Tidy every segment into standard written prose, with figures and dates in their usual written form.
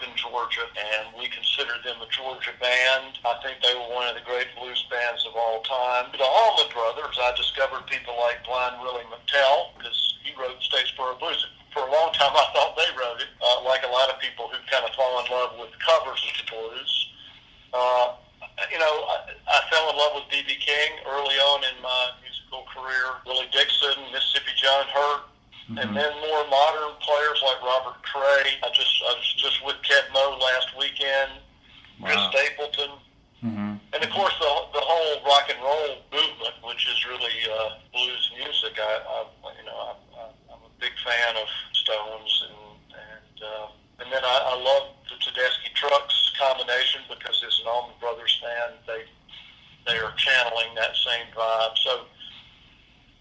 in Georgia, and we considered them a Georgia band. I think they were one of the great blues bands of all time. The Allman Brothers, I discovered people like Blind Willie McTell, because he wrote Statesboro Blues. For a long time, I thought they wrote it, like a lot of people who kind of fall in love with covers of the blues. I fell in love with B.B. King early on in my musical career. Willie Dixon, Mississippi John Hurt, and then more modern players like Robert Cray. I was just with Ted Moe last weekend. Wow. Chris Stapleton, and of course the whole rock and roll movement, which is really blues music. I'm a big fan of Stones, and then I love the Tedeschi Trucks combination because it's an Allman Brothers fan. They are channeling that same vibe. So,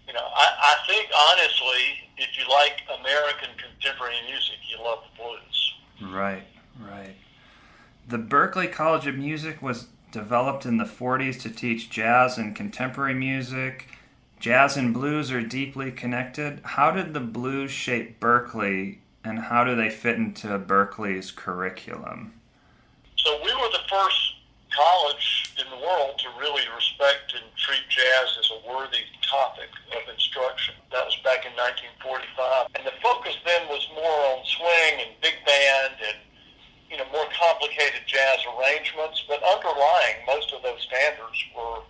I think honestly, if you like American contemporary music, you love the blues. Right. The Berklee College of Music was developed in the 40s to teach jazz and contemporary music. Jazz and blues are deeply connected. How did the blues shape Berklee, and how do they fit into Berklee's curriculum? So we were the first college in the world to really respect and treat jazz as a worthy topic of instruction. That was back in 1945. And the focus then was more on swing and big band and, more complicated jazz arrangements. But underlying most of those standards were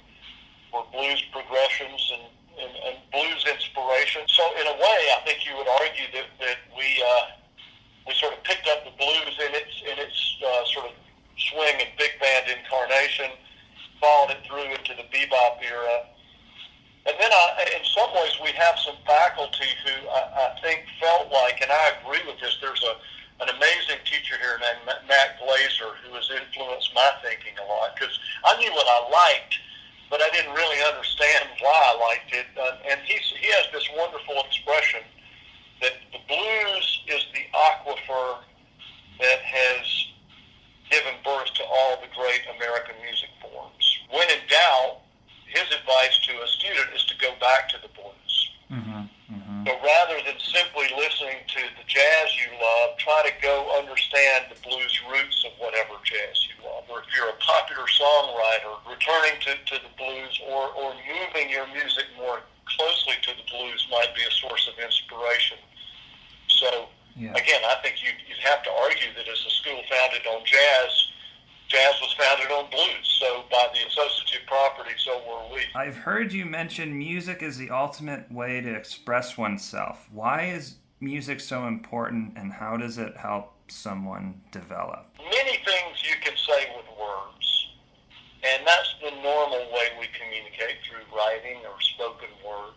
blues progressions and blues inspiration. So in a way, I think you would argue that we sort of picked up the blues in its sort of swing and big band incarnation, followed it through into the bebop era. And then in some ways we have some faculty who I think felt like, and I agree with this, there's an amazing teacher here named Matt Glazer who has influenced my thinking a lot, because I knew what I liked, but I didn't really understand why I liked it. And he has this wonderful expression that the blues is the aquifer that has given birth to all the great American music forms. When in doubt, his advice to a student is to go back to the blues. So rather than simply listening to the jazz you love, try to go understand the blues roots of whatever jazz you love. Or if you're a popular songwriter, returning to the blues or moving your music more closely to the blues might be a source of inspiration. So, Again, I think you'd have to argue that as a school founded on jazz was founded on blues. So by the associative property, so were we. I've heard you mention music is the ultimate way to express oneself. Why is music so important, and how does it help someone develop? Many things you can say with words, and that's the normal way we communicate, through writing or spoken word.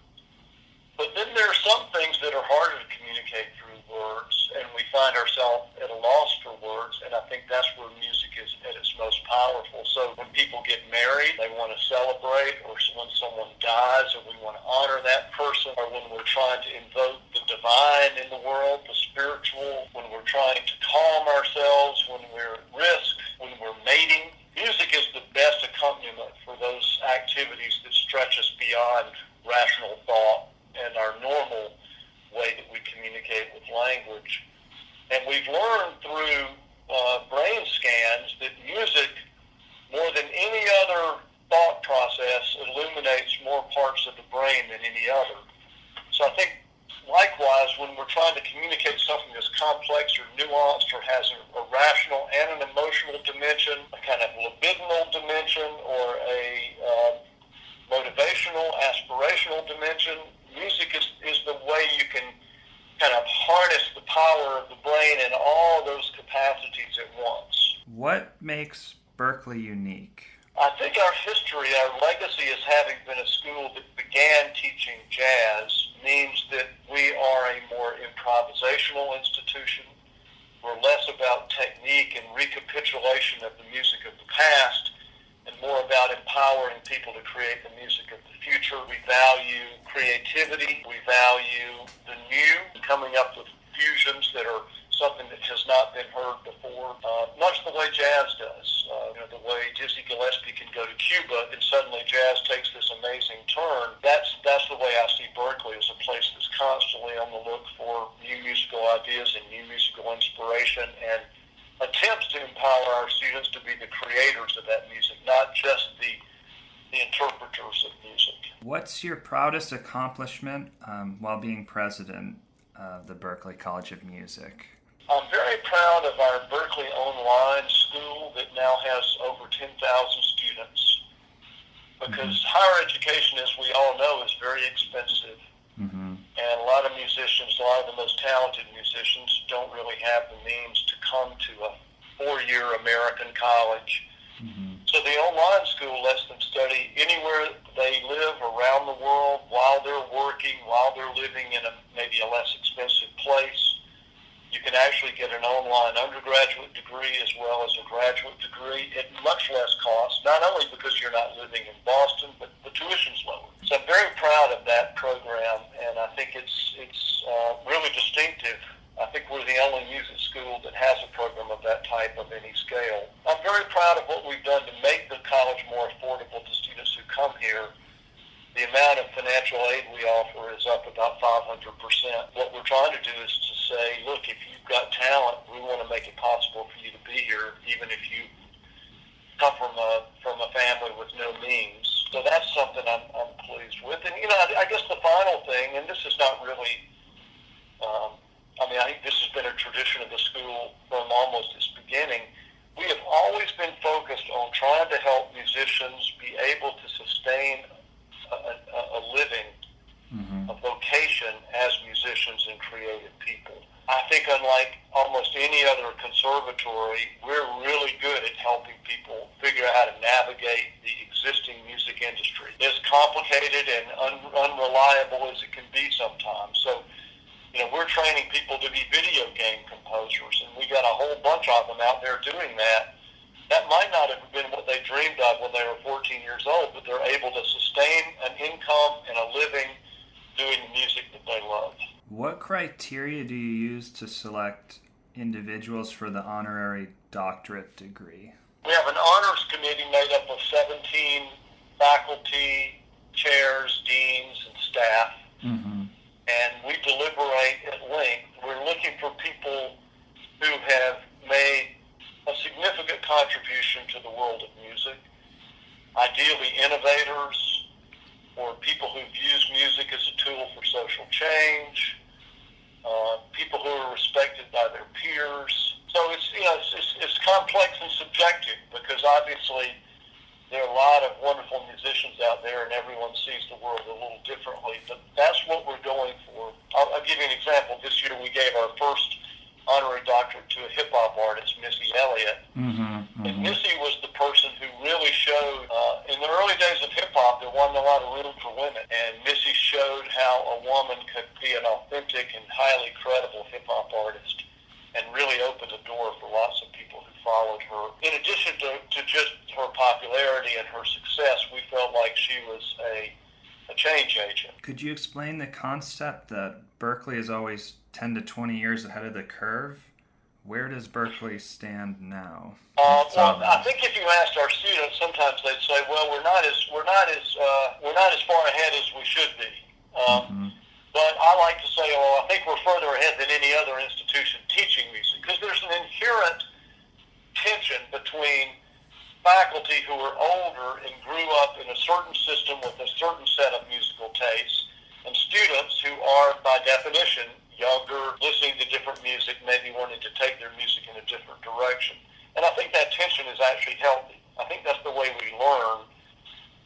But then there are some things that are harder to communicate through words, and we find ourselves at a loss for words, and I think that's where music is at its most powerful. So when people get married, they want to celebrate, or when someone dies, or we want to honor that person, or when we're trying to invoke the divine in the world, the spiritual, when we're trying to calm ourselves, when we're at risk, when we're mating. Music is the best accompaniment for those activities that stretch us beyond rational thought and our normal way that we communicate with language. And we've learned through brain scans that music, more than any other thought process, illuminates more parts of the brain than any other. So I think, likewise, when we're trying to communicate something that's complex or nuanced or has a rational and an emotional dimension, a kind of libidinal dimension, or a motivational, aspirational dimension, music is the way you can kind of harness the power of the brain in all those capacities at once. What makes Berklee unique? I think our history, our legacy as having been a school that began teaching jazz, means that we are a more improvisational institution. We're less about technique and recapitulation of the music of the past, and more about empowering people to create the music of the future. We value creativity. We value the new, coming up with fusions that are something that has not been heard before, much the way jazz does. The way Dizzy Gillespie can go to Cuba and suddenly jazz takes this amazing turn. That's the way I see Berklee, as a place that's constantly on the look for new musical ideas and new musical inspiration, and attempts to empower our students to be the creators of that music, not just the interpreters of music. What's your proudest accomplishment while being president of the Berklee College of Music? I'm very proud of our Berklee online school that now has over 10,000 students, because higher education, as we all know, is very expensive. And a lot of musicians, a lot of the most talented musicians, don't really have the means to come to a 4-year American college. So the online school lets them study anywhere they live around the world, while they're working, while they're living in maybe a less expensive place. You can actually get an online undergraduate degree as well as a graduate degree at much less cost, not only because you're not living in Boston, but the tuition's lower. So I'm very proud of that program, and I think it's really distinctive. I think we're the only music school that has a program of that type of any scale. I'm very proud of what we've done to make the college more affordable to students who come here. The amount of financial aid we offer is up about 500%. What we're trying to do is to say, look, if you've got talent, we want to make it possible for you to be here, even if you come from a family with no means. So that's something I'm pleased with. And, I guess the final thing, and this is not really, I think this has been a tradition of the school from almost its beginning. We have always been focused on trying to help musicians be able to sustain a living, a vocation as musicians and creative people. I think unlike almost any other conservatory, we're really good at helping people figure out how to navigate the existing music industry. As complicated and unreliable as it can be sometimes. So, we're training people to be video game composers, and we got a whole bunch of them out there doing that. That might not have been what they dreamed of when they were 14 years old, but they're able to sustain an income and a living doing the music that they love. What criteria do you use to select individuals for the honorary doctorate degree? We have an honors committee made up of 17 faculty, chairs, deans, and staff. And we deliberate at length. We're looking for people who have made a significant contribution to the world of music, ideally innovators, or people who've used music as a tool for social change, people who are respected by their peers. So it's complex and subjective, because obviously there are a lot of wonderful musicians out there, and everyone sees the world a little differently. But that's what we're going for. I'll give you an example. This year we gave our first honorary doctorate to a hip-hop artist, Missy Elliott. And Missy was the person who really showed, in the early days of hip-hop, there wasn't a lot of room for women. And Missy showed how a woman could be an authentic and highly credible hip-hop artist, and really opened the door for lots of people who followed her. In addition to just her popularity and her success, we felt like she was a change agent. Could you explain the concept that Berklee is always 10 to 20 years ahead of the curve? Where does Berklee stand now? Well, I think if you asked our students, sometimes they'd say, "Well, we're not as far ahead as we should be." But I like to say, I think we're further ahead than any other institution teaching music, because there's an inherent tension between faculty who are older and grew up in a certain system with a certain set of musical tastes, and students who are, by definition, younger, listening to different music, maybe wanting to take their music in a different direction. And I think that tension is actually healthy. I think that's the way we learn.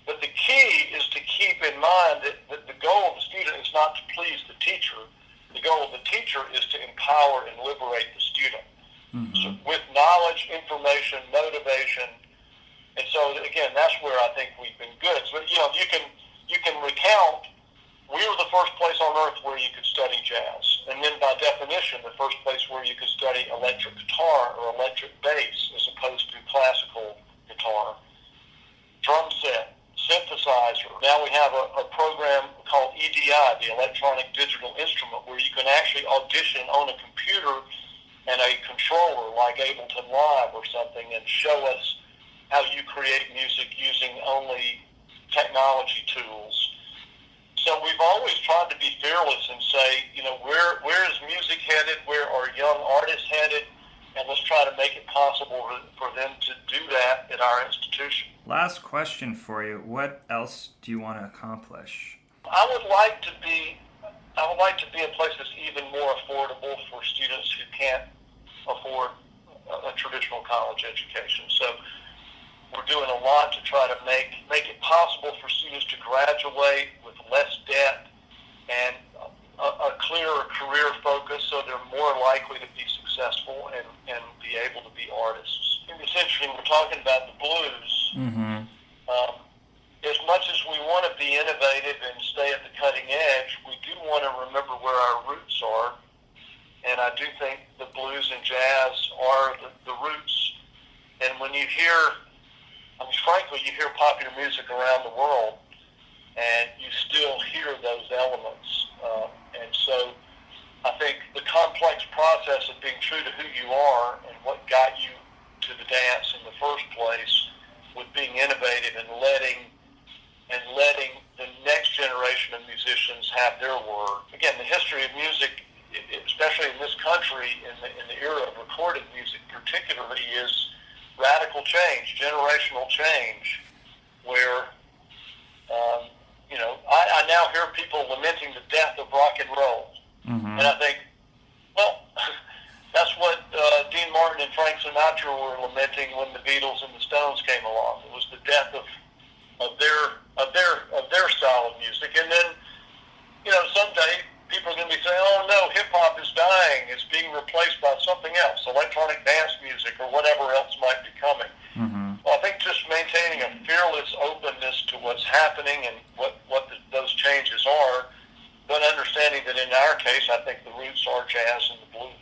But the key is to keep in mind that the goal of the student is not to please the teacher. The goal of the teacher is to empower and liberate the student. So with knowledge, information, motivation. And so, again, that's where I think we've been good. So, you can recount, we were the first place on earth where you could study jazz. And then by definition, the first place where you could study electric guitar or electric bass as opposed to classical guitar. Drum set, synthesizer. Now we have a program called EDI, the Electronic Digital Instrument, where you can actually audition on a computer and a controller like Ableton Live or something and show us how you create music using only technology tools. So we've always tried to be fearless and say, where is music headed? Where are young artists headed? And and let's try to make it possible for them to do that at our institution. Last question for you. What else do you want to accomplish? I would like to be a place that's even more affordable for students who can't afford a traditional college education. So we're doing a lot to try to make it possible for students to graduate with less debt and a clearer career focus, so they're more likely to be successful and be able to be artists. It's interesting, we're talking about the blues. Mm-hmm. As much as we want to be innovative and stay at the cutting edge, we do want to remember where our roots are. And I do think the blues and jazz are the roots. And when you hear, frankly, you hear popular music around the world, and you still hear those elements. And so I think the complex process of being true to who you are and what got you to the dance in the first place, with being innovative and letting the next generation of musicians have their word. Again, the history of music, especially in this country, in the era of recorded music particularly, is radical change, generational change, where I now hear people lamenting the death of rock and roll. Mm-hmm. And I think, well, that's what Dean Martin and Frank Sinatra were lamenting when the Beatles and the Stones came along. It was the death of their style of music. And then, someday people are going to be saying, oh no, hip hop is dying. It's being replaced by something else, electronic dance music or whatever else might be coming. Mm-hmm. Well, I think just maintaining a fearless openness to what's happening and what those changes are, but understanding that in our case, I think the roots are jazz and the blues.